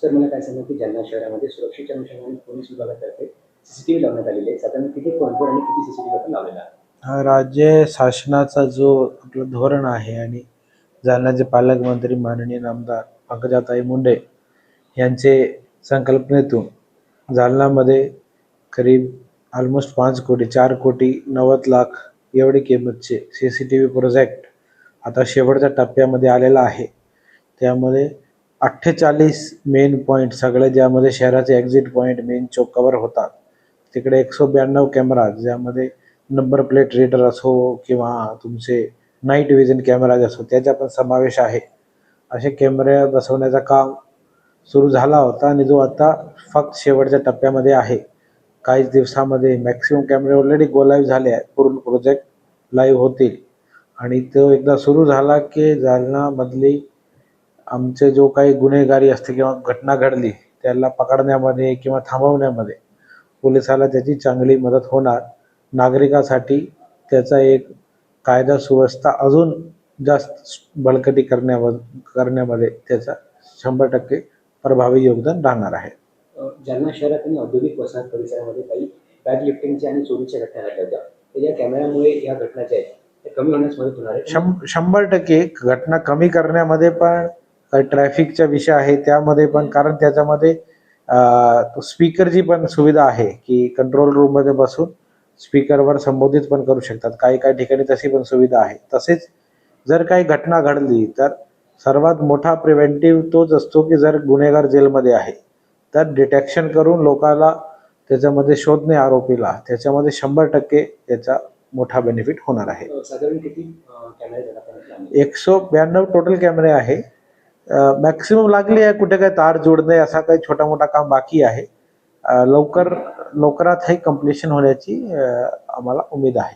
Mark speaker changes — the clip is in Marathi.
Speaker 1: सर मला काय सांगा की जालना शहरामध्ये सुरक्षेच्या अनुषंगाने पोलीस विभागातर्फे सीसीटीव्ही लावण्यात आलेले आहे. साधारण किती पॉईंटवर आणि किती सीसीटीव्ही आपण लावलेला आहे?
Speaker 2: हा राज्य शासनाचा जो आपलं धोरण आहे आणि जालन्याचे पालकमंत्री माननीय आमदार पंकजाताई मुंडे यांचे संकल्पनेतून जालन्यामध्ये करीब ऑलमोस्ट 5 कोटी 4 कोटी 90 लाख एवढी किंमतचे CCTV प्रोजेक्ट आता शेवटच्या टप्प्यामध्ये आलेला आहे. त्यामध्ये 48 मेन पॉईंट सगळे ज्यामध्ये शहराचे एक्झिट पॉईंट मेन चौक कवर होतात. तिकडे 192 कॅमेरा ज्यामध्ये नंबर प्लेट रीडर असो किंवा तुमचे नाईट विजन कॅमेराज असो त्याचा पण समावेश आहे. असे कॅमेरे बसवण्याचं काम सुरू झाला होता आणि जो आता फक्त शेवटच्या टप्प्यामध्ये आहे. काहीच दिवसामध्ये मॅक्सिमम कॅमेरे ऑलरेडी गो लाईव्ह झाले आहेत. पूर्ण प्रोजेक्ट लाईव्ह होतील आणि तो एकदा सुरू झाला की जालनामधली आमचे जो काही गुन्हेगारी असते किंवा घटना घडली त्याला पकडण्यामध्ये किंवा थांबवण्यामध्ये पोलिसाला त्याची चांगली मदत होणार. नागरिकासाठी त्याचा एक कायदा सुव्यवस्था अजून जास्त बळकटी करण्यामध्ये त्याचा 100% प्रभावी योगदान राहणार आहे.
Speaker 1: जालना शहरात आणि औद्योगिक वसाहत परिसरामध्ये काही बॅग लिफ्टिंगच्या आणि चोरीच्या घटना घडल्या होत्या. तर या कॅमेऱ्यामुळे या घटना ज्या आहेत त्या कमी होण्यास मदत होणार आहे.
Speaker 2: 100% घटना कमी करण्यामध्ये पण ट्रॅफिकचा विषय आहे त्यामध्ये पण, कारण त्याच्यामध्ये स्पीकरची पण सुविधा आहे की कंट्रोल रूममध्ये बसून स्पीकरवर संबोधित पण करू शकतात. काही काही ठिकाणी तशी पण सुविधा आहे. तसेच जर काही घटना घडली तर सर्वात मोठा प्रिव्हेंटिव्ह तोच असतो की जर गुन्हेगार जेलमध्ये आहे तर डिटेक्शन करून लोकांना त्याच्यामध्ये शोधणे आरोपीला, त्याच्यामध्ये 100% त्याचा मोठा बेनिफिट होणार आहे.
Speaker 1: साधारण किती कॅमेरे
Speaker 2: 192 टोटल कॅमेरे आहे. मॅक्सिमम लागली आहे. कुठे काय तार जोडणे असा काही छोटा मोठा काम बाकी आहे. लवकरात हे कम्प्लिशन होण्याची आम्हाला उमेद आहे.